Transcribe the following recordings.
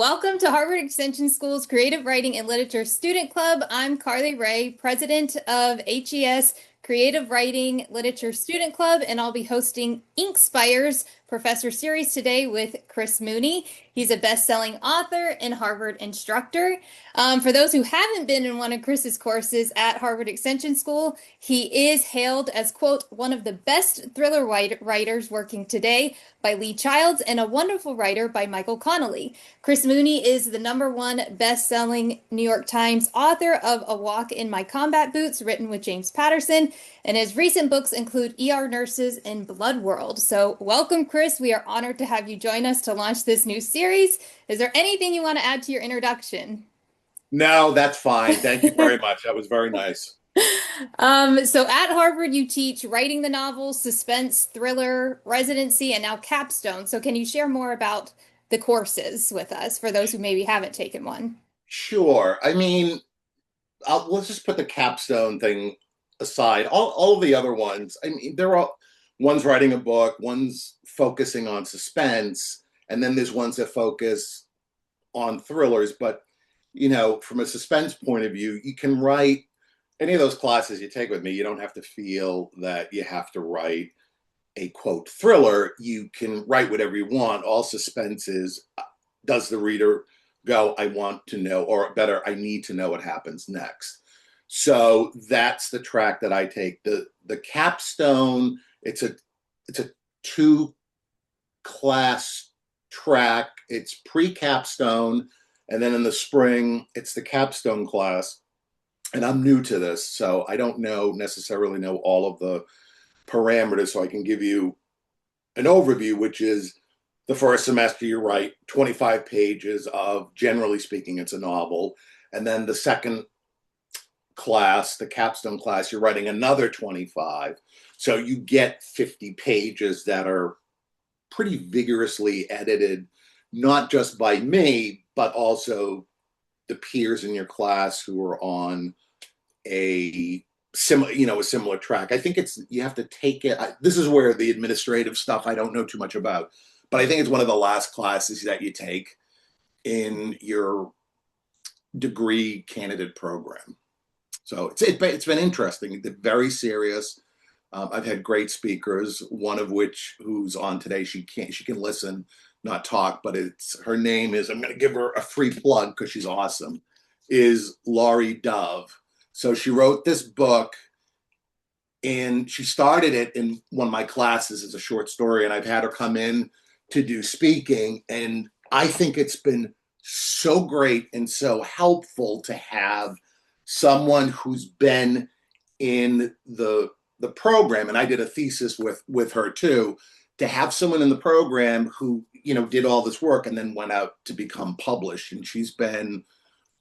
Welcome to Harvard Extension School's Creative Writing and Literature Student Club. I'm Carly Ray, president of HES Creative Writing Literature Student Club, and I'll be hosting Inkspires Professor Series today with Chris Mooney. He's a best-selling author and Harvard instructor. For those who haven't been in one of Chris's courses at Harvard Extension School, he is hailed as, quote, one of the best thriller writers working today by Lee Childs and a wonderful writer by Michael Connelly. Chris Mooney is the #1 best-selling New York Times author of A Walk in My Combat Boots, written with James Patterson, and his recent books include ER Nurses and Blood World. So welcome, Chris. We are honored to have you join us to launch this new series. Is there anything you want to add to your introduction? No, that's fine. Thank you very much. That was very nice. So at Harvard, you teach writing the novel, suspense, thriller, residency, and now capstone. So can you share more about the courses with us for those who maybe haven't taken one? Sure. Let's just put the capstone thing aside. All of the other ones, they're all one's writing a book, one's focusing on suspense, and then there's ones that focus on thrillers. But, from a suspense point of view, you can write any of those classes you take with me. You don't have to feel that you have to write a quote thriller. You can write whatever you want. All suspense is, does the reader go, I want to know, or better, I need to know what happens next. So that's the track that I take. The capstone, it's a 2-class track. It's pre-capstone, and then in the spring it's the capstone class. And I'm new to this, so I don't necessarily know all of the parameters, so I can give you an overview, which is the first semester you write 25 pages of, generally speaking, it's a novel. And then the second class, the capstone class, you're writing another 25. So you get 50 pages that are pretty vigorously edited, not just by me, but also the peers in your class who are on a similar track. I think you have to take it. This is where the administrative stuff I don't know too much about, but I think it's one of the last classes that you take in your degree candidate program. So it's been interesting. It's very serious. I've had great speakers, one of which who's on today. She can listen, not talk, but her name is, I'm going to give her a free plug because she's awesome, is Laurie Dove. So she wrote this book, and she started it in one of my classes as a short story, and I've had her come in to do speaking, and I think it's been so great and so helpful to have someone who's been in the program, and I did a thesis with her too, to have someone in the program who did all this work and then went out to become published. And she's been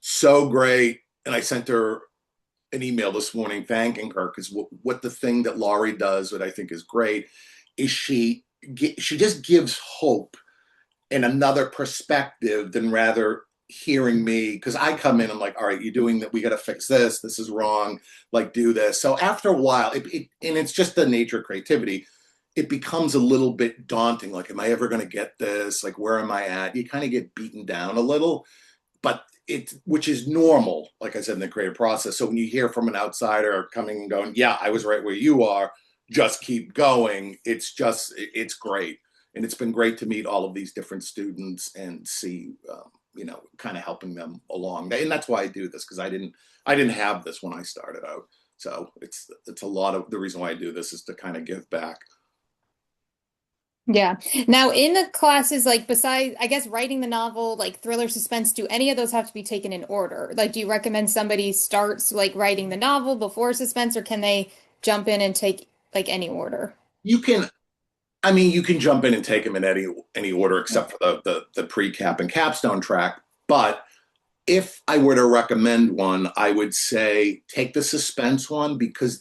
so great, and I sent her an email this morning thanking her, because what the thing that Laurie does that I think is great is she just gives hope and another perspective than rather hearing me, because I come in, I'm like, all right, you're doing that, we got to fix this is wrong, like do this. So after a while, and it's just the nature of creativity, it becomes a little bit daunting. Like, am I ever going to get this? Like, where am I at? You kind of get beaten down a little, but which is normal, like I said, in the creative process. So when you hear from an outsider coming and going, yeah, I was right where you are, just keep going, it's great. And it's been great to meet all of these different students and see, kind of helping them along. And that's why I do this, because I didn't have this when I started out. So it's a lot of the reason why I do this is to kind of give back. Yeah. Now, in the classes, like besides, I guess, writing the novel, like thriller, suspense, do any of those have to be taken in order? Like, do you recommend somebody starts like writing the novel before suspense, or can they jump in and take like any order? You can, you can jump in and take them in any order except for the pre-cap and capstone track. But if I were to recommend one, I would say take the suspense one, because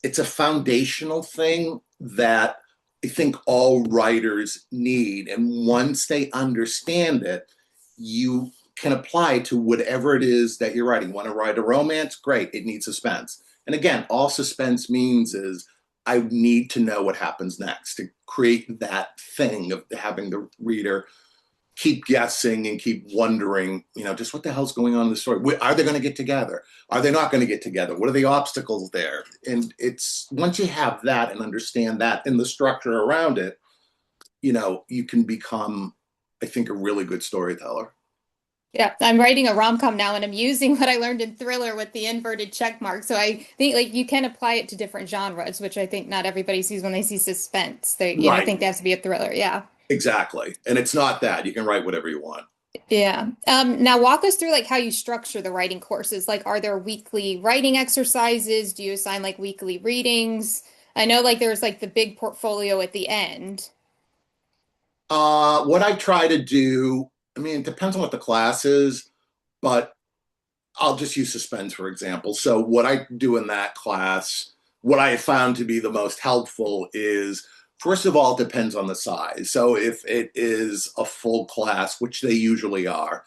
it's a foundational thing that I think all writers need. And once they understand it, you can apply it to whatever it is that you're writing. Want to write a romance? Great. It needs suspense. And again, all suspense means is I need to know what happens next to create that thing of having the reader keep guessing and keep wondering, just what the hell's going on in the story? Are they going to get together? Are they not going to get together? What are the obstacles there? And it's once you have that and understand that and the structure around it, you can become, I think, a really good storyteller. Yeah, I'm writing a rom-com now and I'm using what I learned in thriller with the inverted check mark. So I think like you can apply it to different genres, which I think not everybody sees when they see suspense. They, Right. think they have to be a thriller. Yeah. Exactly. And it's not that. You can write whatever you want. Yeah. Now walk us through like how you structure the writing courses. Like, are there weekly writing exercises? Do you assign like weekly readings? I know like there's like the big portfolio at the end. What I try to do, I mean, it depends on what the class is, but I'll just use suspense, for example. So what I do in that class, what I have found to be the most helpful is, first of all, it depends on the size. So if it is a full class, which they usually are,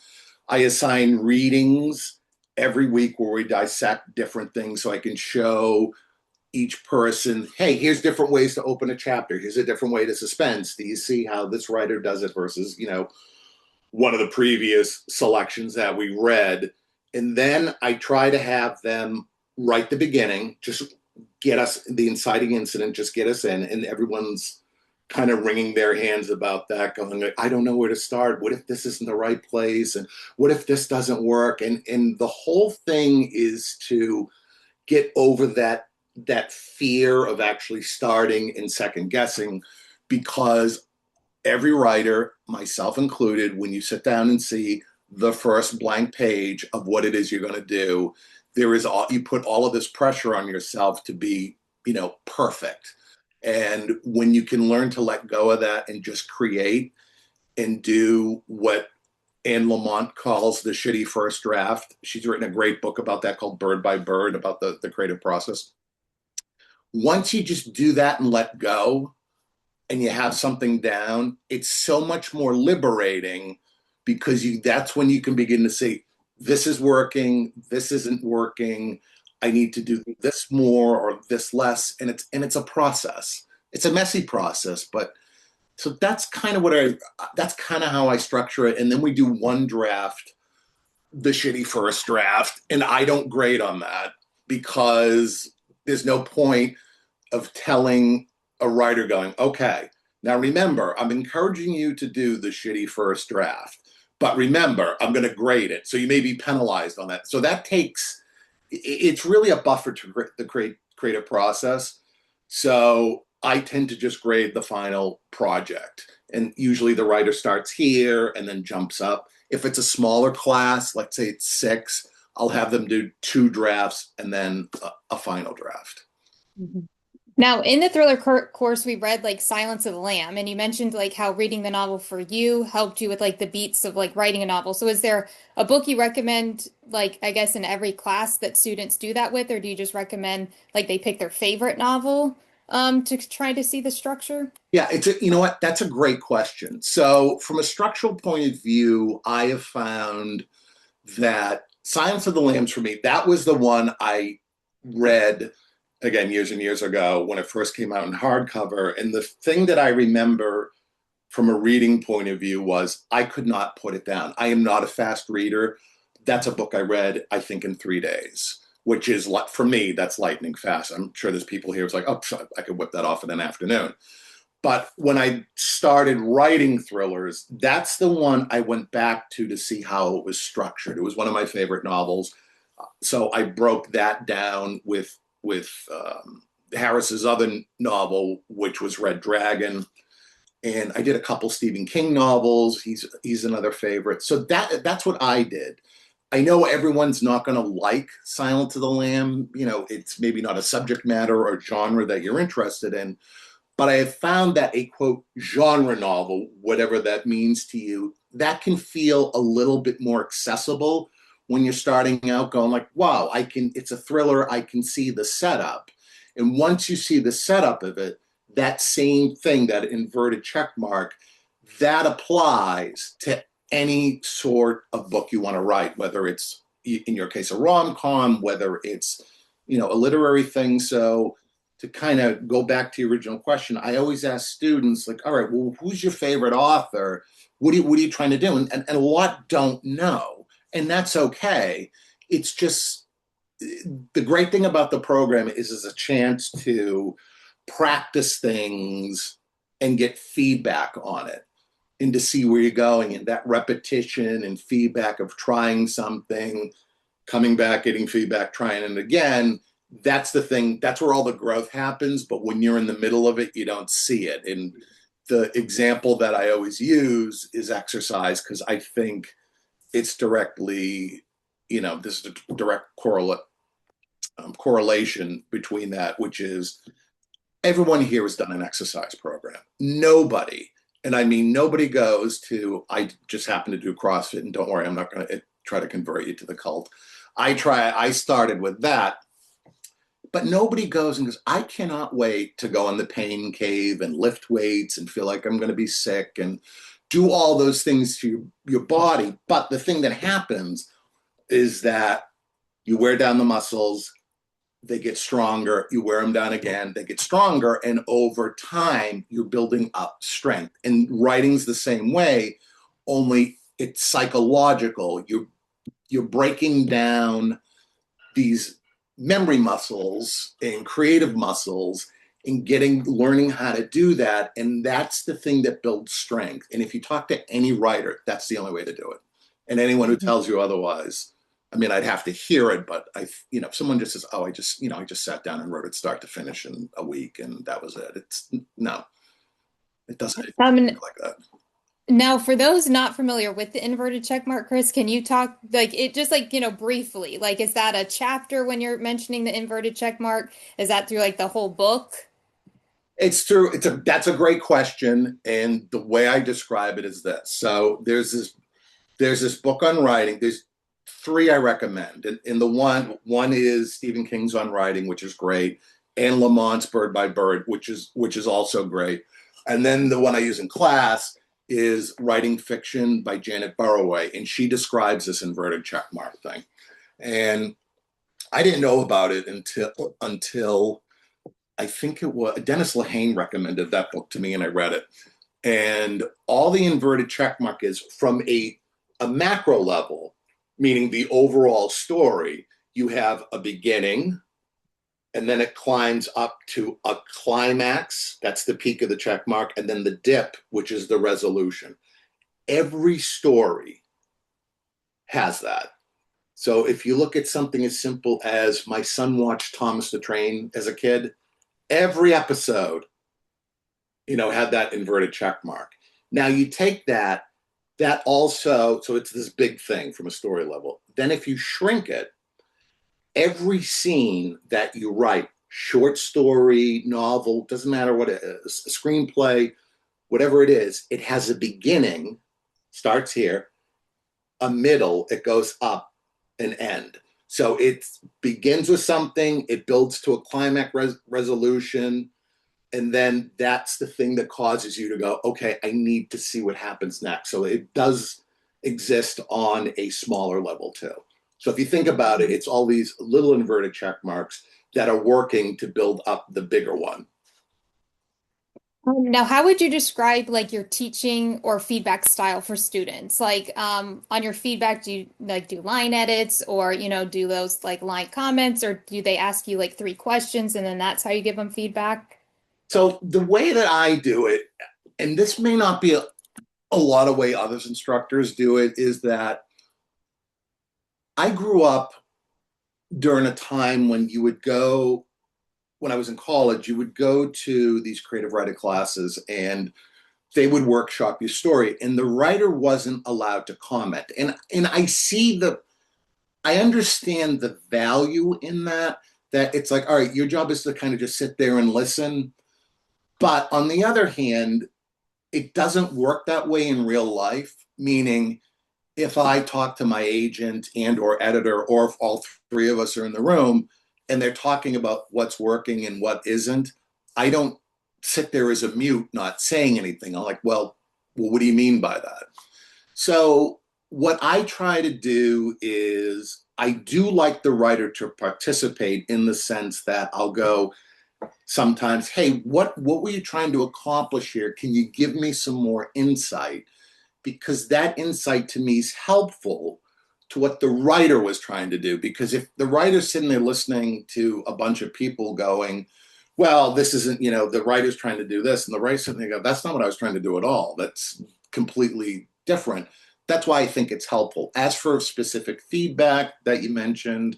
I assign readings every week where we dissect different things so I can show each person, hey, here's different ways to open a chapter. Here's a different way to suspense. Do you see how this writer does it versus, one of the previous selections that we read? And then I try to have them write the beginning, just get us the inciting incident, just get us in, and everyone's kind of wringing their hands about that, going like, I don't know where to start. What if this isn't the right place? And what if this doesn't work? And the whole thing is to get over that fear of actually starting and second guessing, because every writer, myself included, when you sit down and see the first blank page of what it is you're going to do, you put all of this pressure on yourself to be, perfect. And when you can learn to let go of that and just create and do what Anne Lamott calls the shitty first draft. She's written a great book about that called Bird by Bird, about the creative process. Once you just do that and let go and you have something down, it's so much more liberating, because that's when you can begin to see, this is working, this isn't working, I need to do this more or this less. And it's a process. It's a messy process, but so that's kind of that's kind of how I structure it. And then we do one draft, the shitty first draft, and I don't grade on that, because there's no point of telling a writer going, okay, now remember, I'm encouraging you to do the shitty first draft, but remember, I'm going to grade it. So you may be penalized on that. So it's really a buffer to the creative process. So I tend to just grade the final project. And usually the writer starts here and then jumps up. If it's a smaller class, let's say it's 6, I'll have them do 2 drafts and then a final draft. Mhm. Now, in the thriller course, we read like Silence of the Lamb, and you mentioned like how reading the novel for you helped you with like the beats of like writing a novel. So is there a book you recommend, like, I guess in every class that students do that with, or do you just recommend like they pick their favorite novel to try to see the structure? Yeah, you know what? That's a great question. So from a structural point of view, I have found that Silence of the Lambs, for me, that was the one I read again years and years ago when it first came out in hardcover. And the thing that I remember from a reading point of view was I could not put it down. I am not a fast reader. That's a book I read, I think, in 3 days, which is, for me, that's lightning fast. I'm sure there's people here who's like, oh, I could whip that off in an afternoon. But when I started writing thrillers, that's the one I went back to see how it was structured. It was one of my favorite novels. So I broke that down with Harris's other novel, which was Red Dragon. And I did a couple Stephen King novels. He's another favorite. So that's what I did. I know everyone's not going to like Silence of the Lamb. It's maybe not a subject matter or genre that you're interested in. But I have found that a, quote, genre novel, whatever that means to you, that can feel a little bit more accessible when you're starting out, going like, wow, it's a thriller, I can see the setup. And once you see the setup of it, that same thing, that inverted check mark, that applies to any sort of book you want to write, whether it's, in your case, a rom-com, whether it's, a literary thing. So to kind of go back to your original question, I always ask students, like, all right, well, who's your favorite author? what are you trying to do? And a lot don't know, and that's okay. It's just the great thing about the program is a chance to practice things and get feedback on it and to see where you're going, and that repetition and feedback of trying something, coming back, getting feedback, trying it again. That's the thing. That's where all the growth happens. But when you're in the middle of it, you don't see it. And the example that I always use is exercise, because I think it's directly, this is a direct correlation between that, which is everyone here has done an exercise program. Nobody, and I mean nobody goes to, I just happen to do CrossFit, and don't worry, I'm not going to try to convert you to the cult. I started with that, but nobody goes and goes, I cannot wait to go in the pain cave and lift weights and feel like I'm going to be sick and do all those things to your body. But the thing that happens is that you wear down the muscles, they get stronger, you wear them down again, they get stronger, and over time you're building up strength. And writing's the same way, only it's psychological. You're breaking down these memory muscles and creative muscles and learning how to do that. And that's the thing that builds strength. And if you talk to any writer, that's the only way to do it. And anyone who tells you otherwise, I mean, I'd have to hear it, but if someone just says, oh, I just sat down and wrote it start to finish in a week and that was it. No, it doesn't like that. Now, for those not familiar with the inverted check mark, Chris, can you talk like it just like, briefly, like, is that a chapter when you're mentioning the inverted check mark? Is that through like the whole book? It's true. That's a great question. And the way I describe it is this. So there's this book on writing. There's three I recommend. And the one is Stephen King's On Writing, which is great, and Lamont's Bird by Bird, which is also great. And then the one I use in class is Writing Fiction by Janet Burroway, and she describes this inverted checkmark thing. And I didn't know about it until I think it was Dennis Lehane recommended that book to me, and I read it. And all the inverted checkmark is from a macro level, meaning the overall story. You have a beginning, and then it climbs up to a climax. That's the peak of the check mark. And then the dip, which is the resolution. Every story has that. So if you look at something as simple as my son watched Thomas the Train as a kid, every episode, had that inverted check mark. Now you take that also, so it's this big thing from a story level. Then if you shrink it, every scene that you write, short story, novel, doesn't matter what it is, a screenplay, whatever it is, it has a beginning, starts here, a middle, it goes up, an end. So it begins with something, it builds to a climax resolution, and then that's the thing that causes you to go, okay, I need to see what happens next. So it does exist on a smaller level too. So if you think about it, it's all these little inverted check marks that are working to build up the bigger one. Now, how would you describe like your teaching or feedback style for students? Like on your feedback, do you like do line edits or, do those like line comments, or do they ask you like 3 questions and then that's how you give them feedback? So the way that I do it, and this may not be a lot of way others instructors do it, is that I grew up during a time when when I was in college, you would go to these creative writing classes and they would workshop your story, and the writer wasn't allowed to comment. And I understand the value in that it's like, all right, your job is to kind of just sit there and listen. But on the other hand, it doesn't work that way in real life, meaning if I talk to my agent and or editor, or if all three of us are in the room and they're talking about what's working and what isn't, I don't sit there as a mute, not saying anything. I'm like, well, what do you mean by that? So what I try to do is I do like the writer to participate in the sense that I'll go sometimes, hey, what were you trying to accomplish here? Can you give me some more insight? because that insight to me is helpful to what the writer was trying to do. Because if the writer's sitting there listening to a bunch of people going, well, this isn't, the writer's trying to do this, and the writer's sitting there going, that's not what I was trying to do at all. That's completely different. That's why I think it's helpful. As for specific feedback that you mentioned,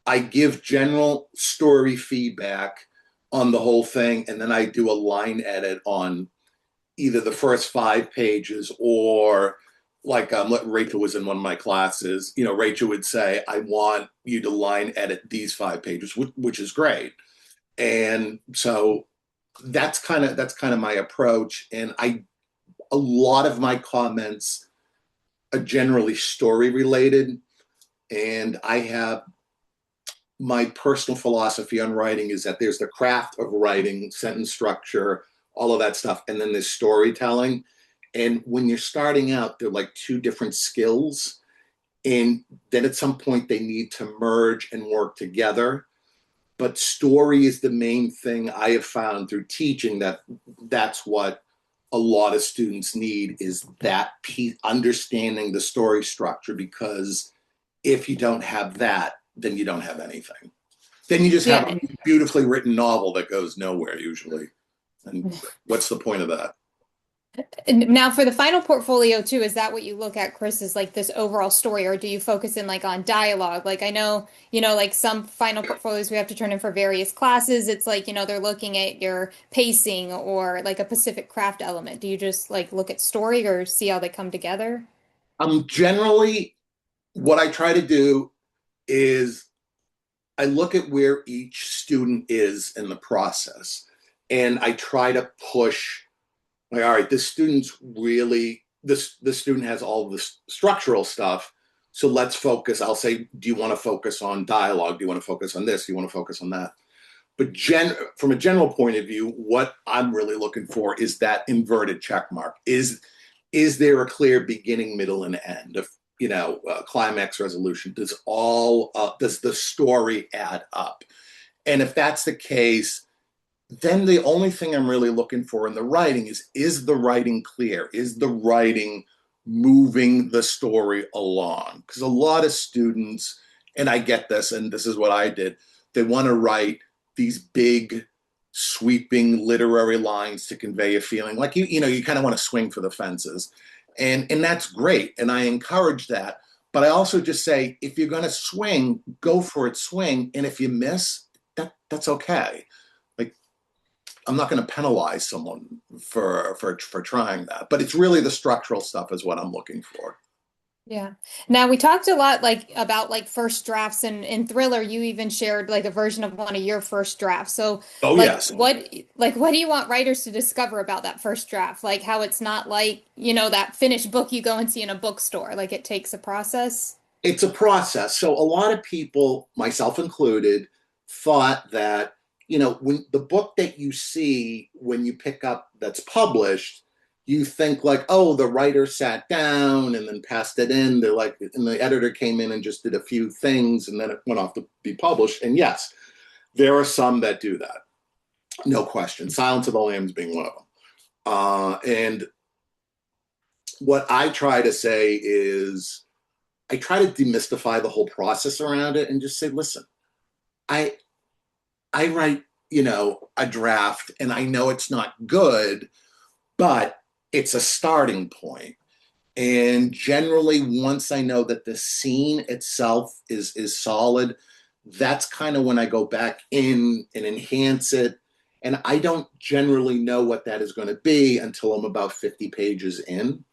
I give general story feedback on the whole thing, and then I do a line edit on either the first 5 pages or like Rachel was in one of my classes, Rachel would say, I want you to line edit these 5 pages, which is great. And so that's kind of my approach. And a lot of my comments are generally story related. And I have my personal philosophy on writing is that there's the craft of writing, sentence structure, all of that stuff, and then there's storytelling. And when you're starting out, they're like two different skills. And then at some point they need to merge and work together. But story is the main thing I have found through teaching, that's what a lot of students need, is that piece, understanding the story structure, because if you don't have that, then you don't have anything. Then you just have a beautifully written novel that goes nowhere usually. And what's the point of that? And now for the final portfolio too, is that what you look at, Chris, is like this overall story, or do you focus in like on dialogue? Like I know, like some final portfolios we have to turn in for various classes. It's like, they're looking at your pacing or like a specific craft element. Do you just like look at story or see how they come together? Generally, what I try to do is I look at where each student is in the process, and I try to push, like, all right, this student's really, this student has all this structural stuff, so let's focus. I'll say, do you want to focus on dialogue? Do you want to focus on this? Do you want to focus on that? But from a general point of view, what I'm really looking for is that inverted check mark. Is there a clear beginning, middle, and end of, climax, resolution? Does the story add up? And if that's the case, then the only thing I'm really looking for in the writing is the writing clear? Is the writing moving the story along? Because a lot of students, and I get this, and this is what I did, they want to write these big, sweeping literary lines to convey a feeling. Like, you kind of want to swing for the fences. And that's great. And I encourage that. But I also just say, if you're going to swing, go for it, swing. And if you miss, that's okay. Like, I'm not going to penalize someone for trying that. But it's really the structural stuff is what I'm looking for. Yeah. Now we talked a lot about like first drafts, and in Thriller you even shared like a version of one of your first drafts. So Oh, yes. what do you want writers to discover about that first draft? Like how it's not like, that finished book you go and see in a bookstore. Like it takes a process. It's a process. So a lot of people, myself included, thought that, when the book that you see when you pick up that's published, you think like, oh, the writer sat down and then passed it in. They're like, and the editor came in and just did a few things and then it went off to be published. And yes, there are some that do that. No question. Silence of the Lambs being one of them. And what I try to say is I try to demystify the whole process around it and just say, listen, I write, a draft and I know it's not good, but it's a starting point. And generally, once I know that the scene itself is solid, that's kind of when I go back in and enhance it. And I don't generally know what that is going to be until I'm about 50 pages in,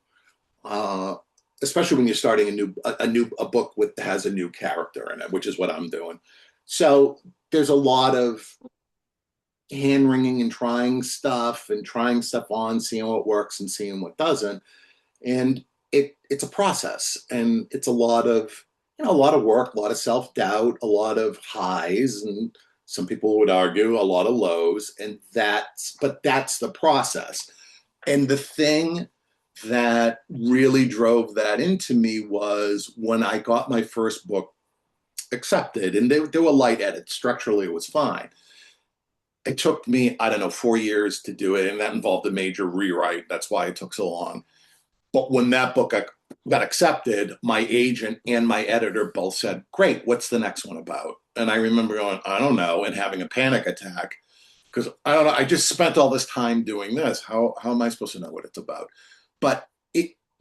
especially when you're starting a book that has a new character in it, which is what I'm doing. So there's a lot of hand wringing and trying stuff on, seeing what works and seeing what doesn't. And it's a process, and it's a lot of work, a lot of self-doubt, a lot of highs, and some people would argue a lot of lows. And that's the process. And the thing that really drove that into me was when I got my first book accepted, and they were light edits. Structurally, it was fine. It took me, I don't know, 4 years to do it, and that involved a major rewrite. That's why it took so long. But when that book got accepted, my agent and my editor both said, "Great, what's the next one about?" And I remember going, "I don't know," and having a panic attack because I don't know. I just spent all this time doing this. How am I supposed to know what it's about? But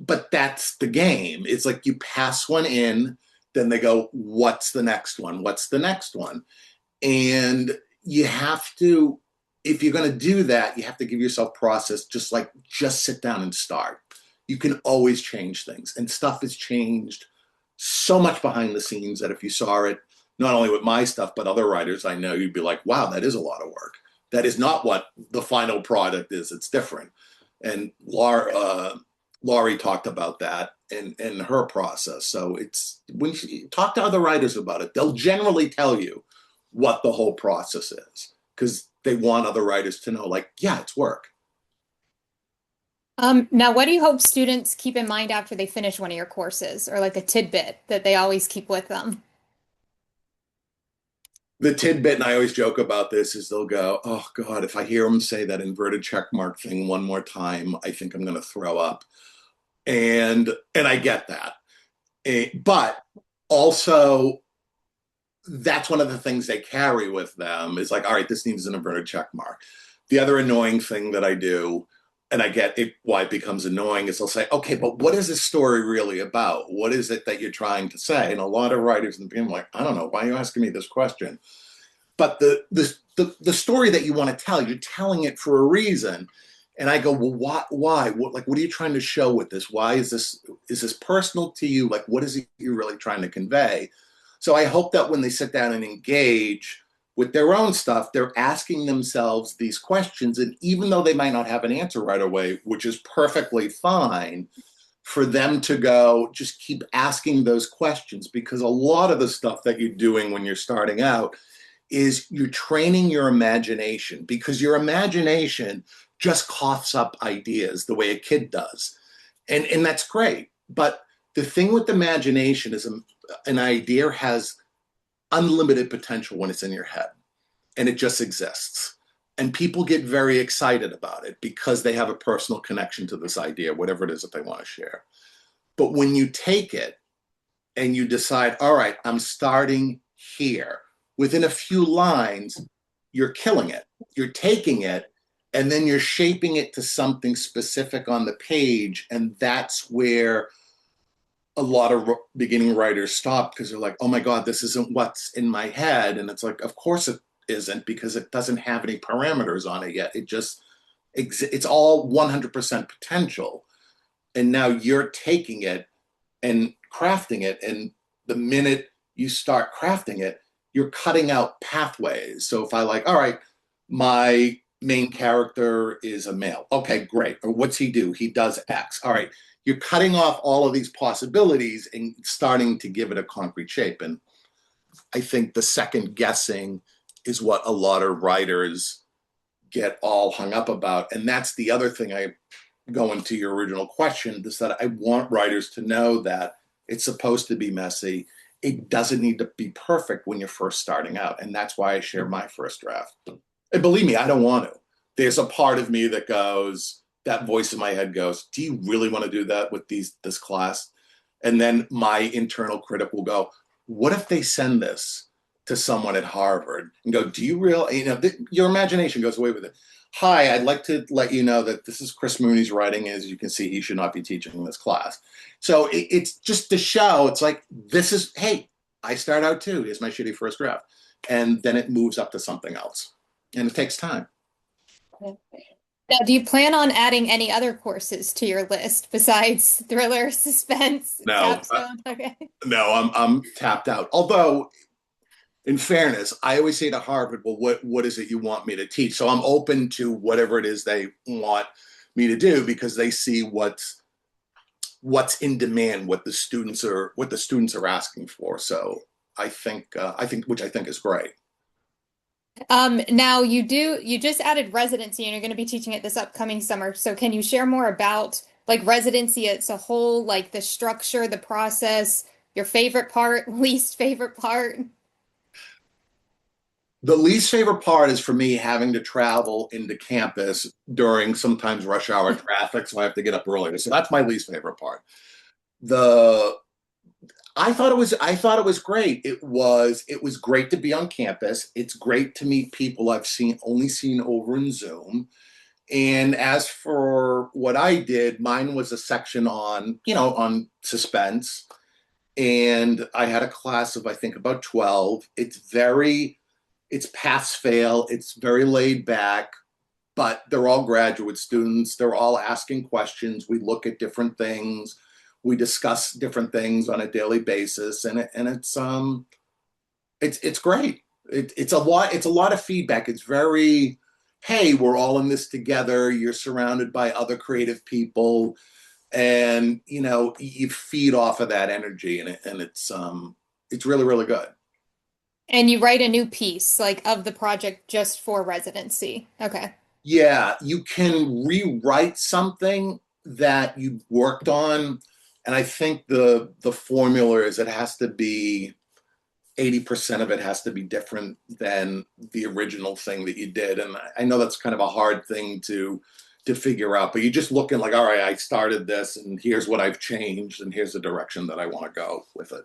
but that's the game. It's like you pass one in, then they go, "What's the next one? What's the next one?" And you have to, if you're going to do that, you have to give yourself process, just sit down and start. You can always change things, and stuff has changed so much behind the scenes that if you saw it, not only with my stuff, but other writers I know, you'd be like, wow, that is a lot of work. That is not what the final product is. It's different. And Laurie talked about that in her process. So it's when you talk to other writers about it, they'll generally tell you what the whole process is because they want other writers to know, like, yeah, it's work. Now, what do you hope students keep in mind after they finish one of your courses, or like a tidbit that they always keep with them? The tidbit, and I always joke about this, is they'll go, "Oh God, if I hear them say that inverted check mark thing one more time, I think I'm going to throw up." And I get that. But also, that's one of the things they carry with them is like, all right, this needs an inverted check mark. The other annoying thing that I do, and I get it, why it becomes annoying, is they'll say, okay, but what is this story really about? What is it that you're trying to say? And a lot of writers in the beginning are like, I don't know, why are you asking me this question? But the story that you want to tell, you're telling it for a reason. And I go, well, why? What are you trying to show with this? Why is this personal to you? Like, what is it you're really trying to convey? So I hope that when they sit down and engage with their own stuff, they're asking themselves these questions. And even though they might not have an answer right away, which is perfectly fine, for them to go, just keep asking those questions because a lot of the stuff that you're doing when you're starting out is you're training your imagination because your imagination just coughs up ideas the way a kid does. And that's great. But the thing with imagination is an idea has unlimited potential when it's in your head and it just exists. And people get very excited about it because they have a personal connection to this idea, whatever it is that they want to share. But when you take it and you decide, all right, I'm starting here, within a few lines, you're killing it. You're taking it and then you're shaping it to something specific on the page. And that's where a lot of beginning writers stop because they're like, oh my God, this isn't what's in my head. And it's like, of course it isn't because it doesn't have any parameters on it yet. It's all 100% potential. And now you're taking it and crafting it. And the minute you start crafting it, you're cutting out pathways. So if I like, all right, my main character is a male. Okay, great. Or what's he do? He does X. All right. You're cutting off all of these possibilities and starting to give it a concrete shape. And I think the second guessing is what a lot of writers get all hung up about. And that's the other thing I go into your original question is that I want writers to know that it's supposed to be messy. It doesn't need to be perfect when you're first starting out. And that's why I share my first draft. And believe me, I don't want to. There's a part of me that goes, that voice in my head goes, do you really want to do that with this class? And then my internal critic will go, what if they send this to someone at Harvard and go, do you really, your imagination goes away with it. Hi, I'd like to let you know that this is Chris Mooney's writing. As you can see, he should not be teaching this class. So it's just to show, it's like, hey, I start out too. Here's my shitty first draft. And then it moves up to something else. And it takes time. Now, do you plan on adding any other courses to your list besides thriller, suspense, No, capstone? Okay. no, I'm tapped out. Although, in fairness, I always say to Harvard, well, what is it you want me to teach? So I'm open to whatever it is they want me to do because they see what's in demand, what the students are asking for. So I think which I think is great. Now you just added residency and you're going to be teaching it this upcoming summer. So can you share more about like residency as a whole, like the structure, the process, your favorite part, least favorite part? The least favorite part is for me having to travel into campus during sometimes rush hour traffic, so I have to get up earlier. So that's my least favorite part. The I thought it was great. It was great to be on campus. It's great to meet people I've only seen over in Zoom. And as for what I did, mine was a section on suspense. And I had a class of I think about 12. It's pass fail. It's very laid back, but they're all graduate students. They're all asking questions. We look at different things. We discuss different things on a daily basis, and it's great. It's a lot of feedback. It's very, hey, we're all in this together. You're surrounded by other creative people, and you feed off of that energy, and it's really really good. And you write a new piece like of the project just for residency. Okay. Yeah, you can rewrite something that you worked on, and I think the formula is it has to be 80% of it has to be different than the original thing that you did. And I know that's kind of a hard thing to figure out, but you're just looking like, all right, I started this and here's what I've changed and here's the direction that I want to go with it.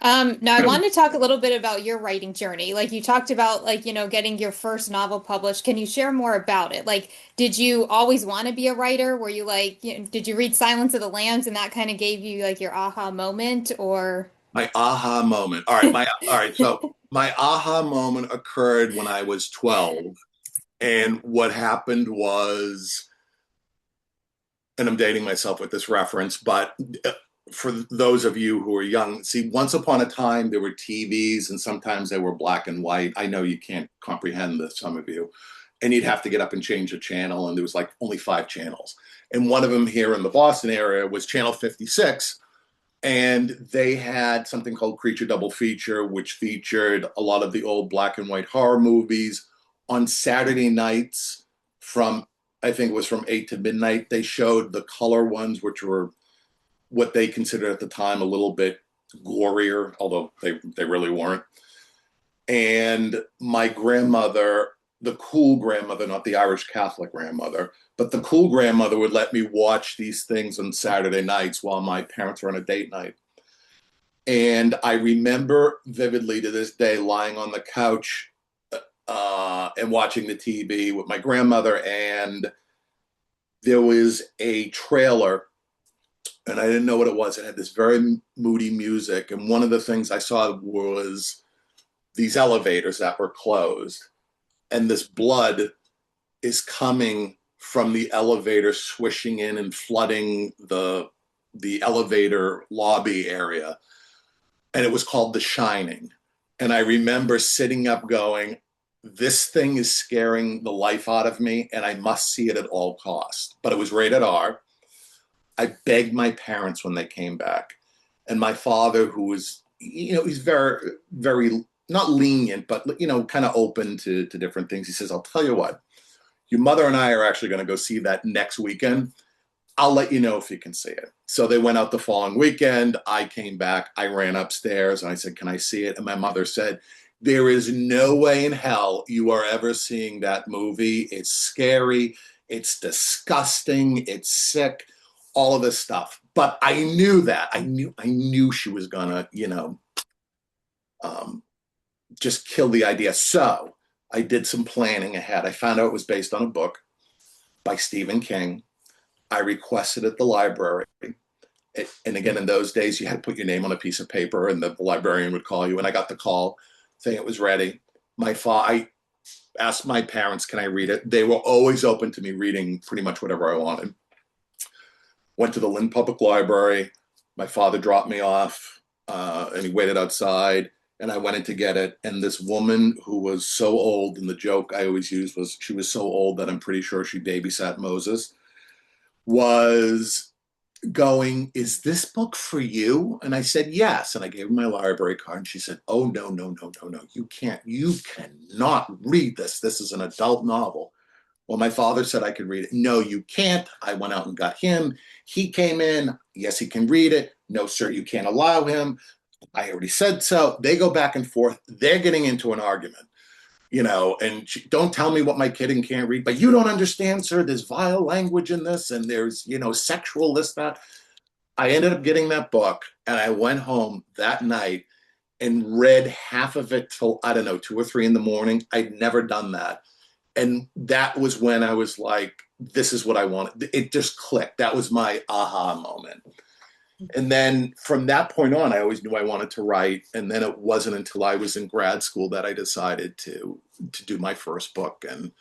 Now I wanted to talk a little bit about your writing journey. Like you talked about like, getting your first novel published. Can you share more about it? Like, did you always want to be a writer? Were you like, did you read Silence of the Lambs and that kind of gave you like your aha moment or My aha moment. All right. So my aha moment occurred when I was 12. And what happened was, and I'm dating myself with this reference, but for those of you who are young, see, once upon a time there were TVs and sometimes they were black and white. I know you can't comprehend this, some of you. And you'd have to get up and change a channel, and there was like only 5 channels. And one of them here in the Boston area was channel 56. And they had something called Creature Double Feature, which featured a lot of the old black and white horror movies. On Saturday nights from, I think it was from 8 to midnight, they showed the color ones, which were what they considered at the time a little bit gorier, although they really weren't. And my grandmother, the cool grandmother, not the Irish Catholic grandmother, but the cool grandmother would let me watch these things on Saturday nights while my parents were on a date night. And I remember vividly to this day lying on the couch and watching the TV with my grandmother, and there was a trailer, and I didn't know what it was. It had this very moody music, and one of the things I saw was these elevators that were closed, and this blood is coming from the elevator, swishing in and flooding the elevator lobby area, and it was called The Shining. And I remember sitting up going, this thing is scaring the life out of me, and I must see it at all costs. But it was rated R. I begged my parents when they came back, and my father, who was, he's very, very not lenient, but kind of open to different things. He says, "I'll tell you what, your mother and I are actually going to go see that next weekend. I'll let you know if you can see it." So they went out the following weekend. I came back. I ran upstairs and I said, "Can I see it?" And my mother said, "There is no way in hell you are ever seeing that movie. It's scary. It's disgusting. It's sick, all of this stuff." But I knew that. I knew she was gonna, um, just kill the idea. So I did some planning ahead. I found out it was based on a book by Stephen King. I requested at the library. And again, in those days, you had to put your name on a piece of paper and the librarian would call you. And I got the call saying it was ready. I asked my parents, can I read it? They were always open to me reading pretty much whatever I wanted. Went to the Lynn Public Library. My father dropped me off and he waited outside. And I went in to get it. And this woman who was so old, and the joke I always used was she was so old that I'm pretty sure she babysat Moses, was going, "Is this book for you?" And I said, "Yes." And I gave her my library card. And she said, "Oh, no, no, no, no, no. You cannot read this. This is an adult novel." Well, my father said I could read it. "No, you can't." I went out and got him. He came in. "Yes, he can read it." "No, sir, you can't allow him." I already said so. They go back and forth. They're getting into an argument, and don't tell me what my kid can't read, but you don't understand, sir. There's vile language in this, and there's, sexual this, that. I ended up getting that book, and I went home that night and read half of it till, I don't know, 2 or 3 in the morning. I'd never done that. And that was when I was like, this is what I wanted. It just clicked. That was my aha moment. And then from that point on, I always knew I wanted to write. And then it wasn't until I was in grad school that I decided to do my first book. And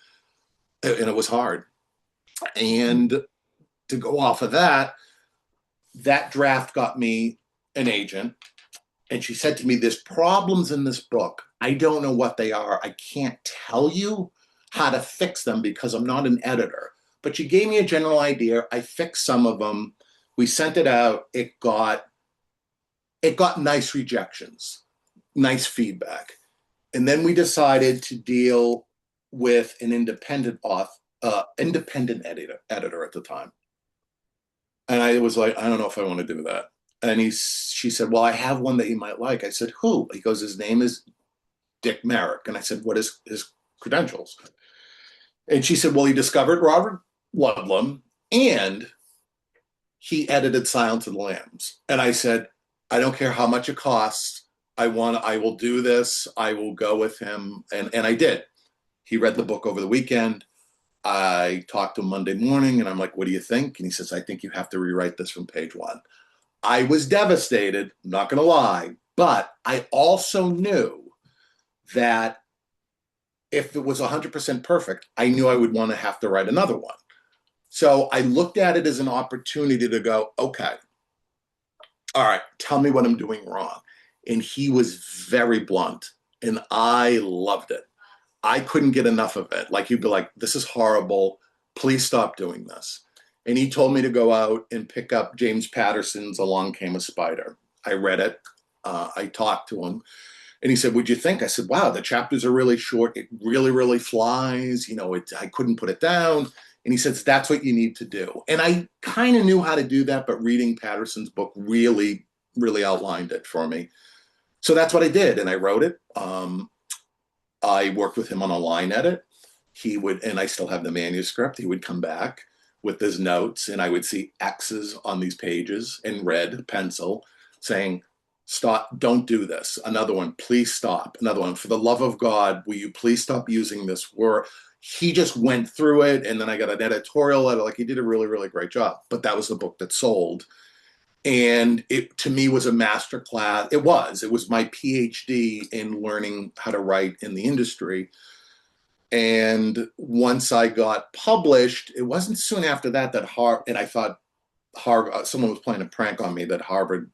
it was hard. And to go off of that, that draft got me an agent. And she said to me, there's problems in this book. I don't know what they are. I can't tell you how to fix them because I'm not an editor. But she gave me a general idea. I fixed some of them. We sent it out. It got nice rejections, nice feedback. And then we decided to deal with an independent editor at the time. And I was like, I don't know if I want to do that. And she said, well, I have one that you might like. I said, who? He goes, his name is Dick Merrick. And I said, what is his credentials? And she said, well, he discovered Robert Ludlum and he edited Silence of the Lambs. And I said, I don't care how much it costs. I will do this. I will go with him. And I did. He read the book over the weekend. I talked to him Monday morning and I'm like, what do you think? And he says, I think you have to rewrite this from page 1. I was devastated, I'm not going to lie, but I also knew that if it was 100% perfect, I knew I would want to have to write another one. So I looked at it as an opportunity to go, okay, all right, tell me what I'm doing wrong. And he was very blunt and I loved it. I couldn't get enough of it. Like, he'd be like, this is horrible. Please stop doing this. And he told me to go out and pick up James Patterson's Along Came a Spider. I read it. I talked to him. And he said, what'd you think? I said, wow, the chapters are really short. It really, really flies. I couldn't put it down. And he says, that's what you need to do. And I kind of knew how to do that, but reading Patterson's book really, really outlined it for me. So that's what I did. And I wrote it. I worked with him on a line edit. And I still have the manuscript. He would come back with his notes and I would see X's on these pages in red pencil saying, stop, don't do this. Another one, please stop. Another one, for the love of God, will you please stop using this word? He just went through it. And then I got an editorial letter. Like, he did a really, really great job. But that was the book that sold. And it, to me, was a master class. It was my PhD in learning how to write in the industry. And once I got published, it wasn't soon after that and I thought someone was playing a prank on me that Harvard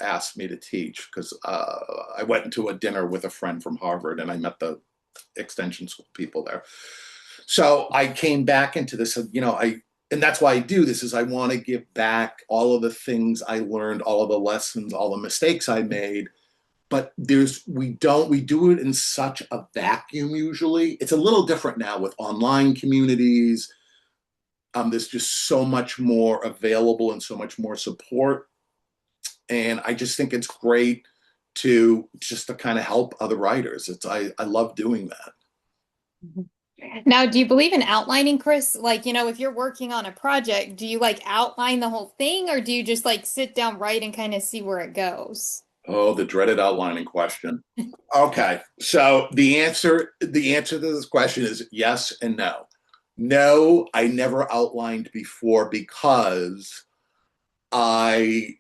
asked me to teach, because I went into a dinner with a friend from Harvard and I met the extension school people there. So I came back into this, and that's why I do this, is I want to give back all of the things I learned, all of the lessons, all the mistakes I made. But we do it in such a vacuum usually. It's a little different now with online communities. There's just so much more available and so much more support. And I just think it's great to kind of help other writers. I love doing that. Now, do you believe in outlining, Chris? Like, if you're working on a project, do you like outline the whole thing, or do you just like sit down, write, and kind of see where it goes? Oh, the dreaded outlining question. Okay, so the answer to this question is yes and no. No, I never outlined before because I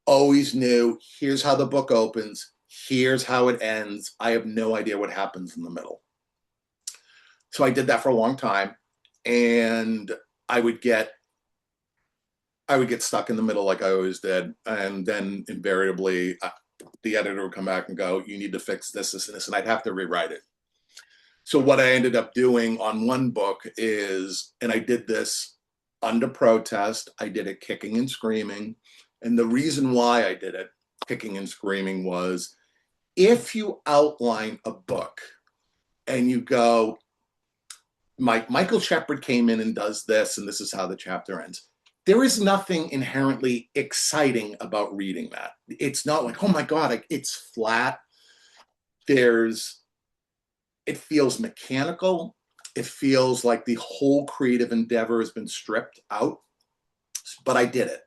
always knew, here's how the book opens, here's how it ends. I have no idea what happens in the middle. So I did that for a long time, and I would get stuck in the middle like I always did. And then invariably the editor would come back and go, you need to fix this, this, and this, and I'd have to rewrite it. So what I ended up doing on one book is, and I did this under protest, I did it kicking and screaming. And the reason why I did it kicking and screaming was, if you outline a book and you go, Michael Shepard came in and does this, and this is how the chapter ends. there is nothing inherently exciting about reading that. It's not like, oh my God, it's flat. It feels mechanical. It feels like the whole creative endeavor has been stripped out, but I did it.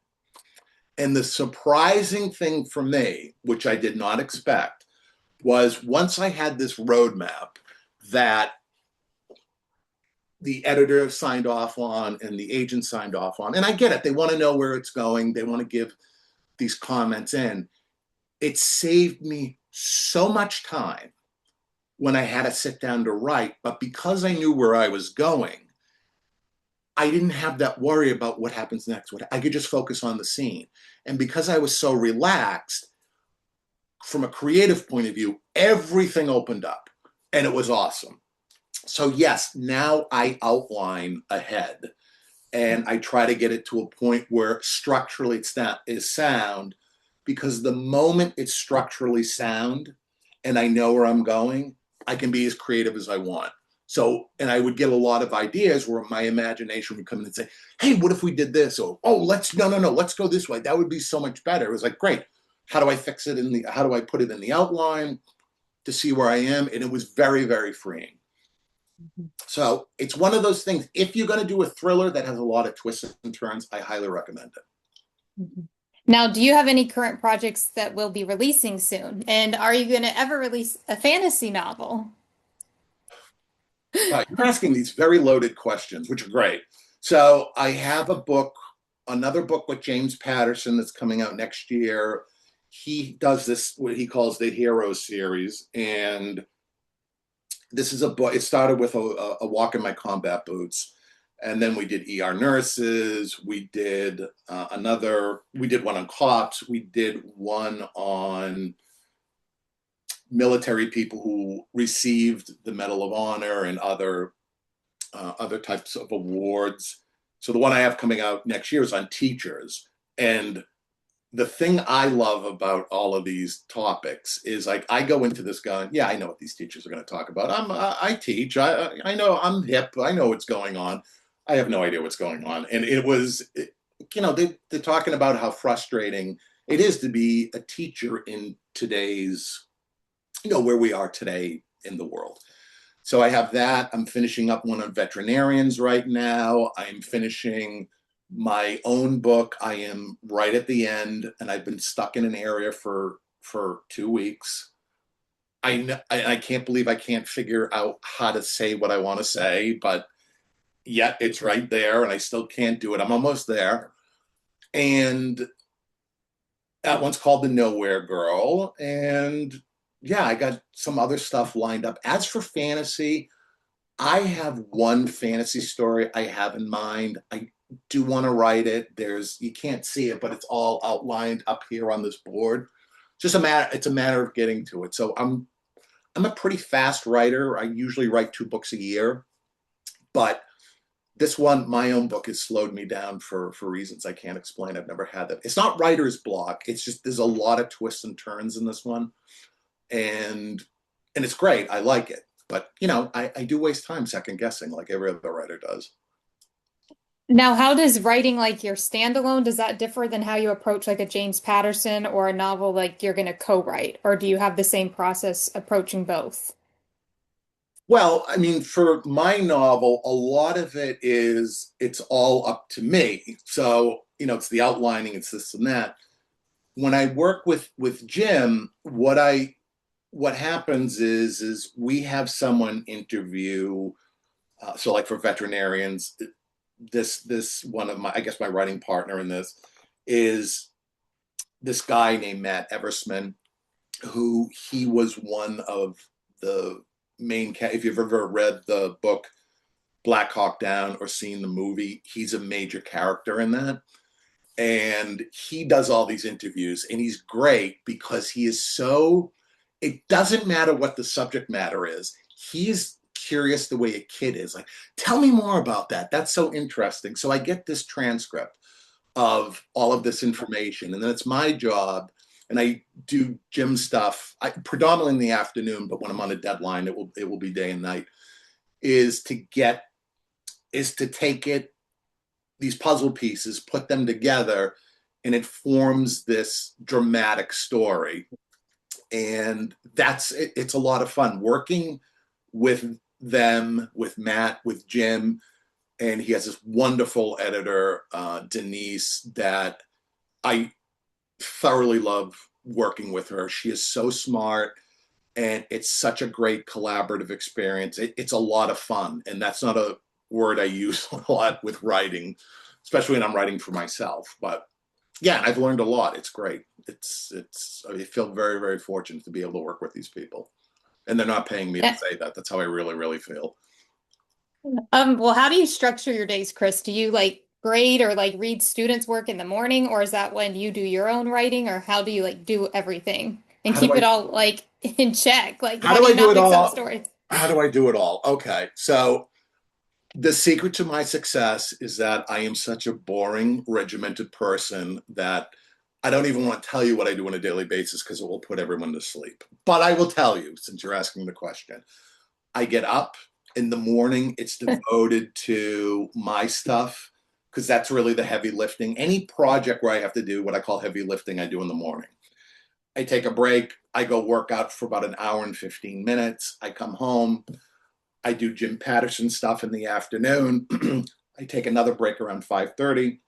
And the surprising thing for me, which I did not expect, was once I had this roadmap that the editor signed off on and the agent signed off on, and I get it, they want to know where it's going, they want to give these comments in. It saved me so much time when I had to sit down to write, but because I knew where I was going, I didn't have that worry about what happens next. I could just focus on the scene. And because I was so relaxed, from a creative point of view, everything opened up and it was awesome. So yes, now I outline ahead and I try to get it to a point where structurally is sound, because the moment it's structurally sound and I know where I'm going, I can be as creative as I want. So, and I would get a lot of ideas where my imagination would come in and say, hey, what if we did this? Or, oh, let's go this way. That would be so much better. It was like, great. How do I fix it how do I put it in the outline to see where I am? And it was very, very freeing. Mm-hmm. So it's one of those things. If you're going to do a thriller that has a lot of twists and turns, I highly recommend it. Mm-hmm. Now, do you have any current projects that will be releasing soon? And are you going to ever release a fantasy novel? You're asking these very loaded questions, which are great. So I have another book with James Patterson that's coming out next year. He does this, what he calls the Hero series. And this is a book, it started with a walk in my combat boots. And then we did ER nurses. We did one on cops. We did one on military people who received the Medal of Honor and other types of awards. So the one I have coming out next year is on teachers. And the thing I love about all of these topics is, like, I go into this going, yeah, I know what these teachers are going to talk about. I teach. I know I'm hip. I know what's going on. I have no idea what's going on. And they're talking about how frustrating it is to be a teacher in today's, where we are today in the world. So I have that. I'm finishing up one on veterinarians right now. I'm finishing my own book. I am right at the end, and I've been stuck in an area for 2 weeks. I can't believe I can't figure out how to say what I want to say, but yet it's right there, and I still can't do it. I'm almost there. And that one's called The Nowhere Girl. And yeah, I got some other stuff lined up. As for fantasy, I have one fantasy story I have in mind. I do want to write it. You can't see it, but it's all outlined up here on this board. It's a matter of getting to it. So I'm a pretty fast writer. I usually write 2 books a year, but this one, my own book, has slowed me down for reasons I can't explain. I've never had that. It's not writer's block. It's just there's a lot of twists and turns in this one. And it's great. I like it. But, I do waste time second guessing like every other writer does. Now, how does writing like your standalone, does that differ than how you approach like a James Patterson or a novel like you're going to co-write? Or do you have the same process approaching both? Well, I mean, for my novel, a lot of it's all up to me. So, it's the outlining, it's this and that. When I work with Jim, what happens is we have someone interview. So, like for veterinarians, this one of my writing partner in this is this guy named Matt Eversman, who he was one of the main if you've ever read the book Black Hawk Down or seen the movie, he's a major character in that. And he does all these interviews, and he's great because he is it doesn't matter what the subject matter is. He's curious the way a kid is. Like, tell me more about that. That's so interesting. So I get this transcript of all of this information, and then it's my job, and I do Jim stuff predominantly in the afternoon, but when I'm on a deadline, it will be day and night, is to take it these puzzle pieces, put them together, and it forms this dramatic story. And it's a lot of fun working with them, with Matt, with Jim, and he has this wonderful editor, Denise, that I thoroughly love working with her. She is so smart, and it's such a great collaborative experience. It's a lot of fun, and that's not a word I use a lot with writing, especially when I'm writing for myself. But yeah, I've learned a lot. It's great. I feel very, very fortunate to be able to work with these people, and they're not paying me to Yeah. say that. That's how I really, really feel. Well, how do you structure your days, Chris? Do you like grade or like read students' work in the morning, or is that when you do your own writing, or how do you like do everything and How do keep I it all like in check? Like, how how do do I you do not it mix up all? stories? How do I do it all? Okay, so the secret to my success is that I am such a boring, regimented person that I don't even want to tell you what I do on a daily basis because it will put everyone to sleep. But I will tell you, since you're asking the question. I get up in the morning, it's devoted to my stuff because that's really the heavy lifting. Any project where I have to do what I call heavy lifting, I do in the morning. I take a break, I go work out for about an hour and 15 minutes. I come home, I do Jim Patterson stuff in the afternoon. I take another break around 5:30.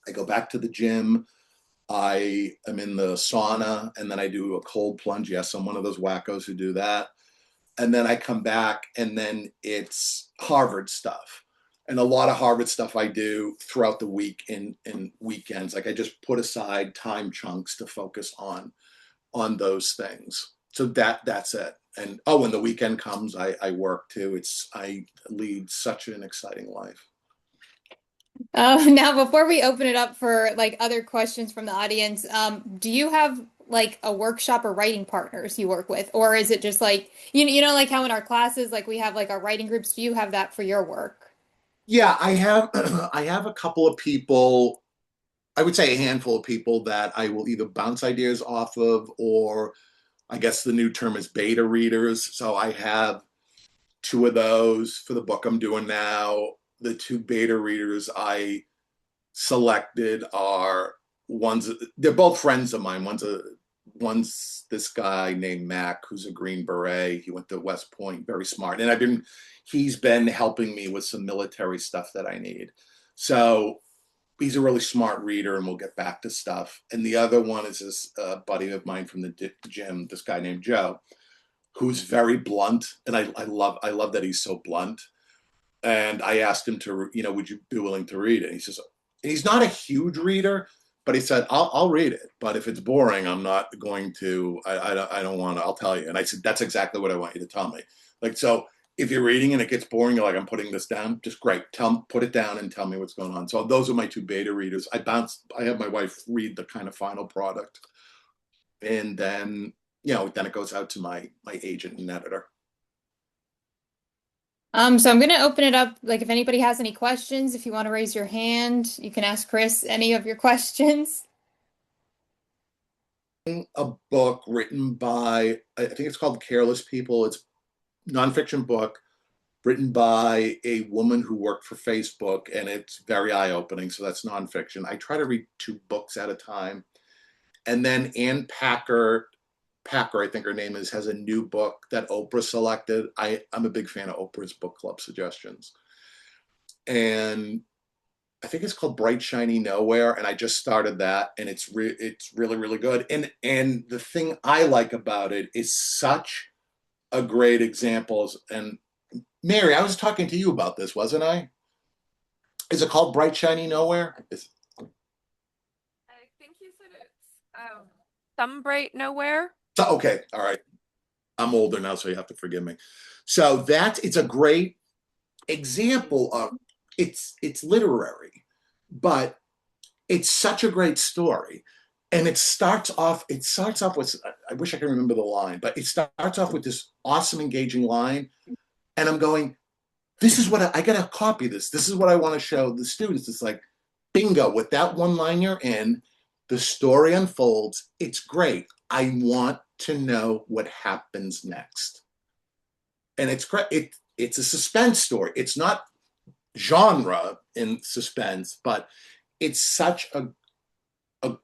I go back to the gym. I am in the sauna and then I do a cold plunge. Yes, I'm one of those wackos who do that. And then I come back and then it's Harvard stuff. And a lot of Harvard stuff I do throughout the week in weekends. Like I just put aside time chunks to focus on those things. So that's it. And oh, when the weekend comes, I work too. I lead such an exciting life. Now, before we open it up for like other questions from the audience, do you have like a workshop or writing partners you work with, or is it just like you know like how in our classes like we have like our writing groups? Do you have that for your work? Yeah, I have I have a couple of people, I would say a handful of people that I will either bounce ideas off of, or I guess the new term is beta readers. So I have two of those for the book I'm doing now. The two beta readers I selected are ones, they're both friends of mine. One's this guy named Mac, who's a Green Beret. He went to West Point, very smart. And he's been helping me with some military stuff that I need. So he's a really smart reader and we'll get back to stuff. And the other one is this buddy of mine from the gym, this guy named Joe, who's very blunt. And I love that he's so blunt. And I asked him to, would you be willing to read it? And he says, and he's not a huge reader, but he said, I'll read it. But if it's boring, I'm not going to, I don't want to, I'll tell you. And I said, that's exactly what I want you to tell me. Like, so if you're reading and it gets boring, you're like, I'm putting this down, just great. Put it down and tell me what's going on. So those are my two beta readers. I have my wife read the kind of final product. And then, then it goes out to my agent and editor. So I'm gonna open it up. Like if anybody has any questions, if you want to raise your hand, you can ask Chris any of your questions. A book written by, I think it's called Careless People. It's a nonfiction book written by a woman who worked for Facebook, and it's very eye-opening. So that's nonfiction. I try to read two books at a time. And then Ann Packer, I think her name is, has a new book that Oprah selected. I'm a big fan of Oprah's book club suggestions. And I think it's called Bright Shiny Nowhere, and I just started that, and it's really really good. And the thing I like about it is such a great examples. And Mary, I was talking to you about this, wasn't I? Is it called Bright Shiny Nowhere? I think you said it's Some Bright Nowhere. So, okay, all right. I'm older now, so you have to forgive me. So it's a great example of it's literary, but it's such a great story. And it starts off with, I wish I could remember the line, but it starts off with this awesome, engaging line. And I'm going, this is what I gotta copy this. This is what I want to show the students. It's like, bingo, with that one line you're in, the story unfolds. It's great. I want to know what happens next. And it's great. It's a suspense story. It's not genre in suspense, but it's such a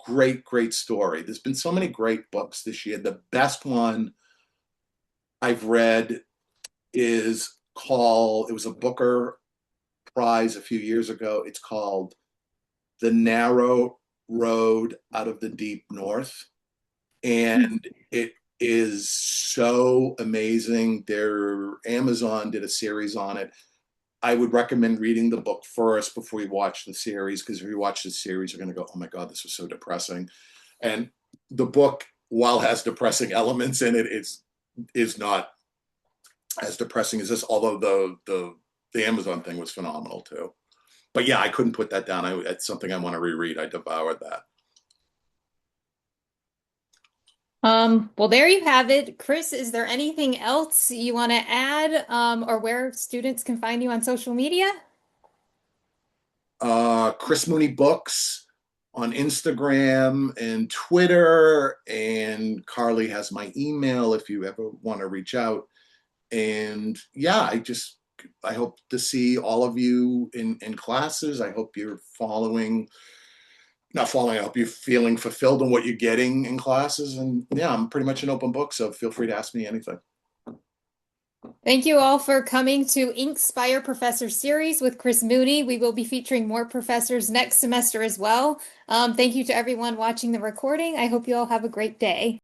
great story. There's been so many great books this year. The best one I've read is called, it was a Booker Prize a few years ago. It's called The Narrow Road Out of the Deep North. And it is so amazing. Amazon did a series on it. I would recommend reading the book first before you watch the series, because if you watch the series, you're going to go, oh my God, this was so depressing. And the book, while it has depressing elements in it, is not as depressing as this, although the Amazon thing was phenomenal too. But yeah, I couldn't put that down. It's something I want to reread. I devoured that. Well, there you have it. Chris, is there anything else you want to add, or where students can find you on social media? Chris Mooney Books on Instagram and Twitter, and Carly has my email if you ever want to reach out. And yeah, I hope to see all of you in classes. I hope you're not following, I hope you're feeling fulfilled in what you're getting in classes. And yeah, I'm pretty much an open book, so feel free to ask me anything. Thank you all for coming to Inkspire Professor Series with Chris Mooney. We will be featuring more professors next semester as well. Thank you to everyone watching the recording. I hope you all have a great day.